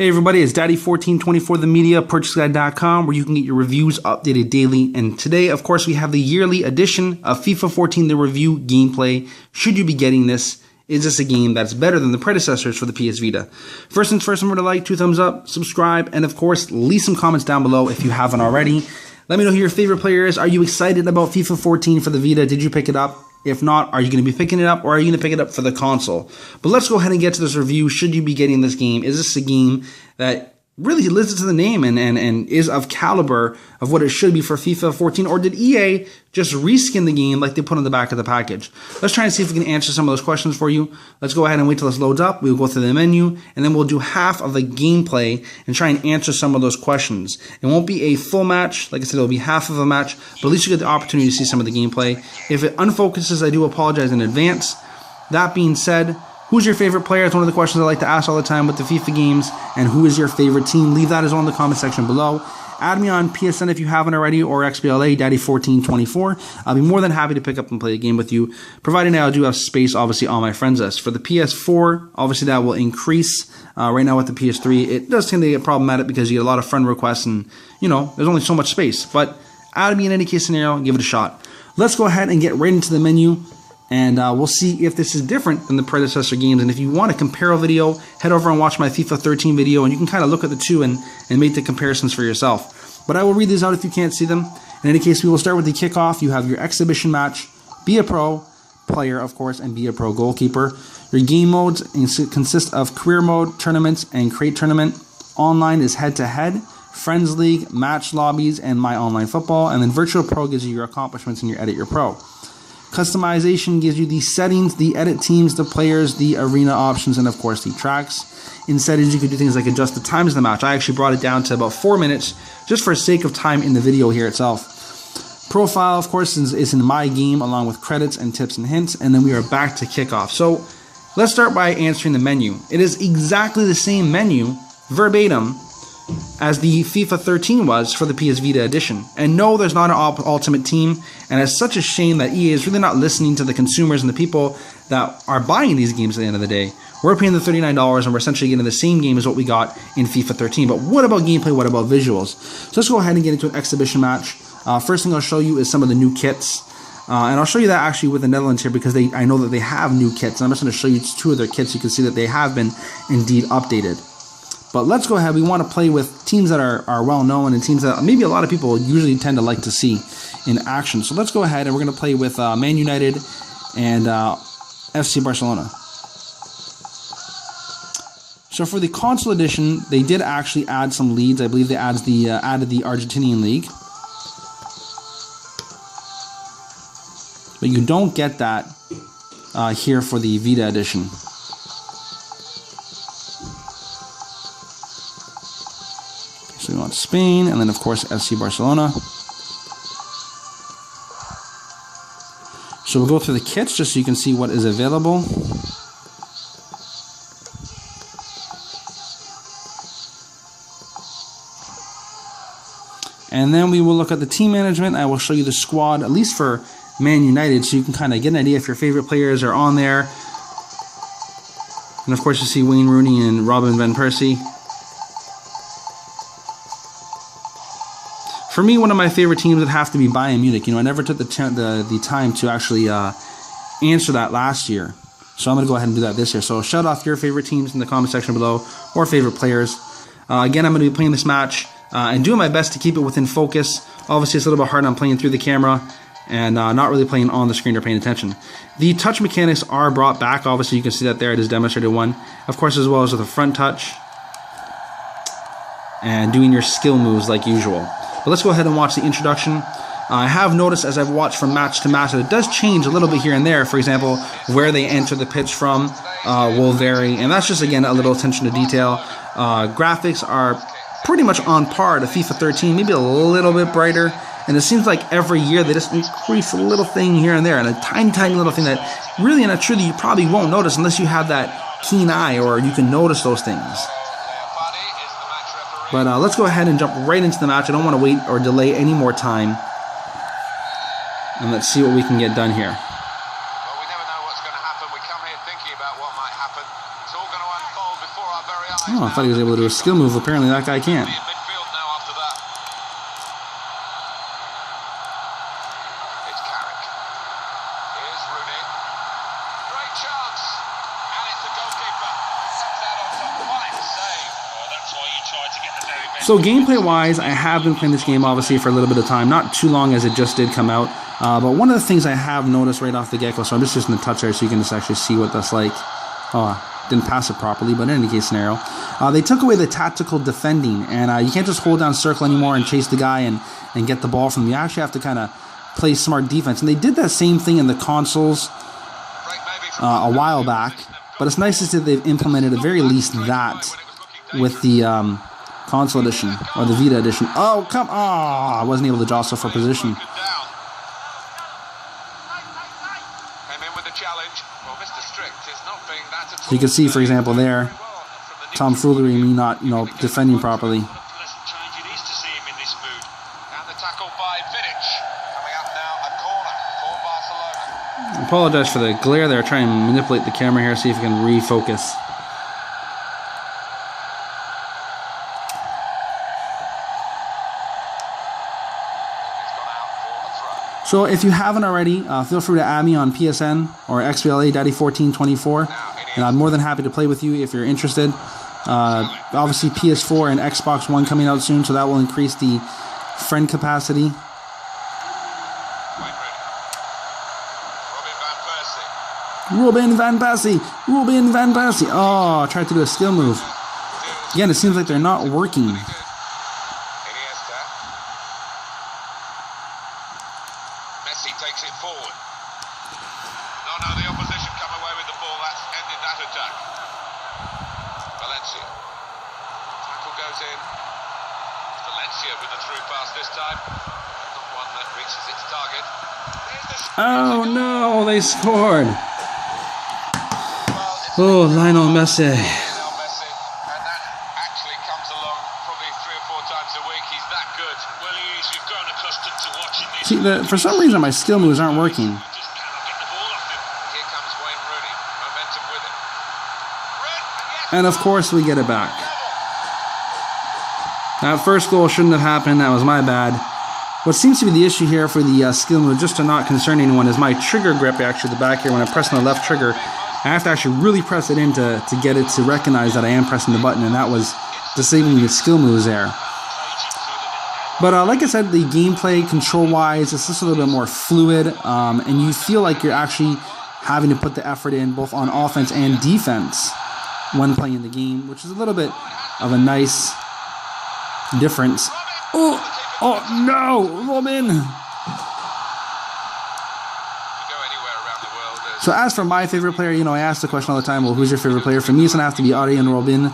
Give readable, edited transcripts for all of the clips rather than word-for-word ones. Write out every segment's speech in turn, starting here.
Hey everybody, it's Daddy1424 The Media, PurchaseGuide.com, where you can get your reviews updated daily. And today, of course, we have the yearly edition of FIFA 14, the review gameplay. Should you be getting this? Is this a game that's better than the predecessors for the PS Vita? First things first, remember to like, 2 thumbs up, subscribe, and of course, leave some comments down below if you haven't already. Let me know who your favorite player is. Are you excited about FIFA 14 for the Vita? Did you pick it up? If not, are you going to be picking it up or are you going to pick it up for the console? But let's go ahead and get to this review. Should you be getting this game? Is this a game that really lives to the name and is of caliber of what it should be for FIFA 14? Or did EA just reskin the game like they put on the back of the package? Let's try and see if we can answer some of those questions for you. Let's go ahead and wait till this loads up. We'll go through the menu and then we'll do half of the gameplay and try and answer some of those questions. It won't be a full match. Like I said, it'll be half of a match, but at least you get the opportunity to see some of the gameplay. If it unfocuses, I do apologize in advance. That being said, who's your favorite player? It's one of the questions I like to ask all the time with the FIFA games. And who is your favorite team? Leave that as well in the comment section below. Add me on PSN if you haven't already, or XBLA, Daddy1424. I'll be more than happy to pick up and play a game with you, providing I do have space, obviously, on my friends list. For the PS4, obviously that will increase. Right now with the PS3, it does tend to get problematic because you get a lot of friend requests and, you know, there's only so much space. But add me in any case scenario and give it a shot. Let's go ahead and get right into the menu. And we'll see if this is different than the predecessor games. And if you want a comparo video, head over and watch my FIFA 13 video, and you can kind of look at the two and make the comparisons for yourself. But I will read these out if you can't see them. In any case, we will start with the kickoff. You have your exhibition match, be a pro player, of course, and be a pro goalkeeper. Your game modes consist of career mode, tournaments, and crate tournament. Online is head-to-head, friends league, match lobbies, and my online football. And then virtual pro gives you your accomplishments and your edit your pro. Customization gives you the settings, the edit teams, the players, the arena options, and of course the tracks. In settings, you can do things like adjust the times of the match. I actually brought it down to about 4 minutes, just for sake of time in the video here itself. Profile, of course, is in my game, along with credits and tips and hints, and then we are back to kickoff. So let's start by answering the menu. It is exactly the same menu, verbatim, as the FIFA 13 was for the PS Vita edition. And no, there's not an ultimate team, and it's such a shame that EA is really not listening to the consumers and the people that are buying these games at the end of the day. We're paying the $39 and we're essentially getting the same game as what we got in FIFA 13. But what about gameplay? What about visuals? So let's go ahead and get into an exhibition match. First thing I'll show you is some of the new kits. And I'll show you that actually with the Netherlands here because I know that they have new kits. And I'm just going to show you 2 of their kits. You can see that they have been indeed updated. But let's go ahead. We want to play with teams that are well known and teams that maybe a lot of people usually tend to like to see in action. So let's go ahead and we're going to play with Man United and FC Barcelona. So for the console edition, they did actually add some leagues. I believe they added the Argentinian league. But you don't get that here for the Vita edition. So we want Spain, and then of course FC Barcelona. So we'll go through the kits just so you can see what is available. And then we will look at the team management. I will show you the squad, at least for Man United, so you can kind of get an idea if your favorite players are on there. And of course you see Wayne Rooney and Robin van Persie. For me, one of my favorite teams would have to be Bayern Munich. You know, I never took the time to actually answer that last year. So I'm going to go ahead and do that this year. So shout off your favorite teams in the comment section below or favorite players. Again, I'm going to be playing this match and doing my best to keep it within focus. Obviously, it's a little bit hard. I'm playing through the camera and not really playing on the screen or paying attention. The touch mechanics are brought back. Obviously, you can see that there. It is demonstrated one. Of course, as well as with the front touch and doing your skill moves like usual. But let's go ahead and watch the introduction. I have noticed as I've watched from match to match that it does change a little bit here and there. For example, where they enter the pitch from will vary. And that's just, again, a little attention to detail. Graphics are pretty much on par to FIFA 13, maybe a little bit brighter. And it seems like every year they just increase a little thing here and there. And a tiny, tiny little thing that really and truly you probably won't notice unless you have that keen eye or you can notice those things. But let's go ahead and jump right into the match. I don't want to wait or delay any more time. And let's see what we can get done here. Well, we never know what's going to happen. We come here thinking about what might happen. It's all going to unfold before our very Oh, I thought he was able to do a skill move. Apparently that guy can't. So gameplay-wise, I have been playing this game obviously for a little bit of time, not too long as it just did come out. But one of the things I have noticed right off the get-go, so I'm just going to touch there so you can just actually see what that's like. Oh, didn't pass it properly, but in any case scenario, they took away the tactical defending, and you can't just hold down circle anymore and chase the guy and get the ball from him. You actually have to kind of play smart defense, and they did that same thing in the consoles a while back. But it's nice to see that they've implemented at very least that with the console edition or the Vita edition. Oh, come on! I wasn't able to jostle for position. So you can see, for example, there, tomfoolery, me not, defending properly. I apologize for the glare there. Trying to manipulate the camera here, see if we can refocus. So if you haven't already, feel free to add me on PSN or XBLA Daddy1424, and I'm more than happy to play with you if you're interested. Obviously PS4 and Xbox One coming out soon, so that will increase the friend capacity. Robin van Persie! Robin van Persie! Oh, I tried to do a skill move. Again, it seems like they're not working. Takes it forward. No, the opposition come away with the ball. That's ended that attack. Valencia. Tackle goes in. Valencia with the through pass this time. Not one that reaches its target. Oh no, they scored. Oh, Lionel Messi. And that actually comes along probably 3 or 4 times a week. He's that good. Well, you've grown accustomed to watching this. See, for some reason, my skill moves aren't working. And of course, we get it back. That first goal shouldn't have happened. That was my bad. What seems to be the issue here for the skill move, just to not concern anyone, is my trigger grip actually at the back here. When I press on the left trigger, I have to actually really press it in to get it to recognize that I am pressing the button, and that was disabling the skill moves there. But like I said, the gameplay control-wise, it's just a little bit more fluid, and you feel like you're actually having to put the effort in both on offense and defense when playing the game, which is a little bit of a nice difference. Oh no, Robin! So as for my favorite player, I ask the question all the time, well, who's your favorite player? For me, it's going to have to be Arjen Robben.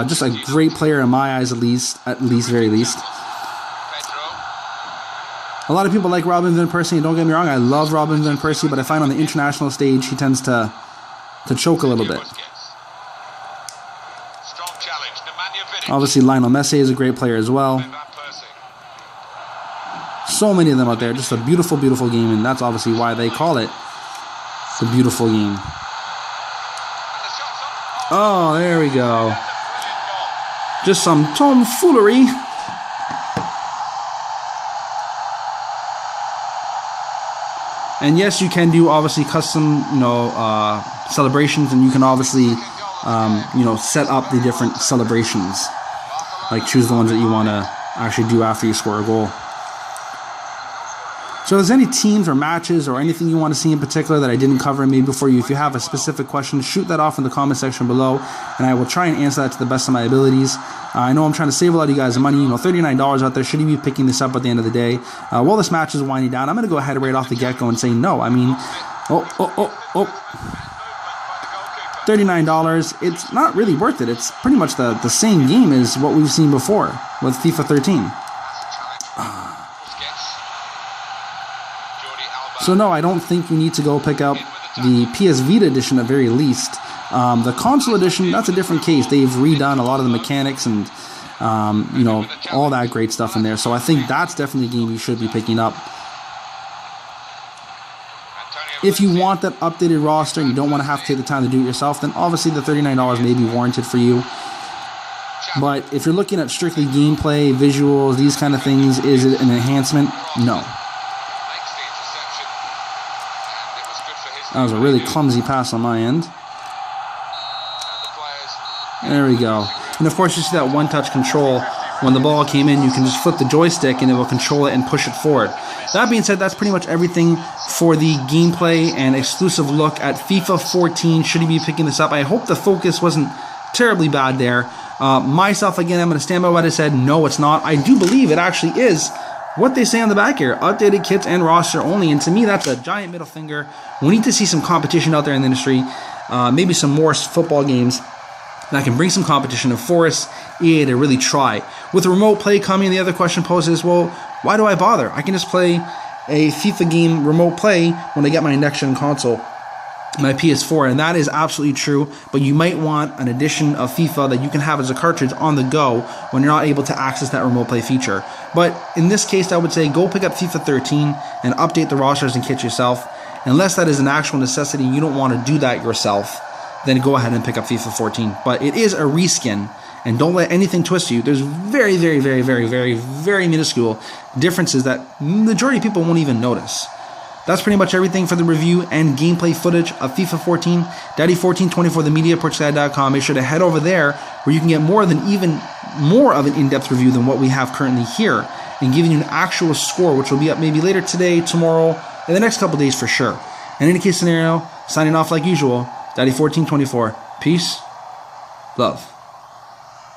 Just a great player in my eyes, very least. A lot of people like Robin van Persie, and don't get me wrong, I love Robin van Persie, but I find on the international stage, he tends to choke a little bit. Obviously, Lionel Messi is a great player as well. So many of them out there, just a beautiful, beautiful game, and that's obviously why they call it the beautiful game. Oh, there we go. Just some tomfoolery. And yes, you can do obviously custom, celebrations, and you can obviously, set up the different celebrations. Like choose the ones that you want to actually do after you score a goal. So if there's any teams or matches or anything you want to see in particular that I didn't cover maybe before you, if you have a specific question, shoot that off in the comment section below, and I will try and answer that to the best of my abilities. I know I'm trying to save a lot of you guys money, $39 out there. Should you be picking this up at the end of the day? While this match is winding down, I'm going to go ahead right off the get-go and say no. I mean, $39, it's not really worth it. It's pretty much the same game as what we've seen before with FIFA 13. So no, I don't think you need to go pick up the PS Vita edition at very least. The console edition, that's a different case. They've redone a lot of the mechanics and, all that great stuff in there. So I think that's definitely a game you should be picking up. If you want that updated roster and you don't want to have to take the time to do it yourself, then obviously the $39 may be warranted for you. But if you're looking at strictly gameplay, visuals, these kind of things, is it an enhancement? No. That was a really clumsy pass on my end. There we go. And of course, you see that one-touch control. When the ball came in, you can just flip the joystick and it will control it and push it forward. That being said, that's pretty much everything for the gameplay and exclusive look at FIFA 14. Should you be picking this up? I hope the focus wasn't terribly bad there. Myself, again, I'm going to stand by what I said. No, it's not. I do believe it actually is what they say on the back here. Updated kits and roster only. And to me, that's a giant middle finger. We need to see some competition out there in the industry. Maybe some more football games that can bring some competition and force EA to really try. With remote play coming, the other question posed is, well, why do I bother? I can just play a FIFA game remote play when I get my next-gen console, my PS4, and that is absolutely true, but you might want an edition of FIFA that you can have as a cartridge on the go when you're not able to access that remote play feature. But in this case, I would say go pick up FIFA 13 and update the rosters and kits yourself. Unless that is an actual necessity and you don't want to do that yourself, then go ahead and pick up FIFA 14. But it is a reskin, and don't let anything twist you. There's very, very, very, very, very, very minuscule differences that majority of people won't even notice. That's pretty much everything for the review and gameplay footage of FIFA 14. Daddy1424, the media, purchaseguide.com. Make sure to head over there where you can get even more of an in-depth review than what we have currently here, and giving you an actual score, which will be up maybe later today, tomorrow, in the next couple days for sure. In any case scenario, signing off like usual, Daddy1424. Peace, love.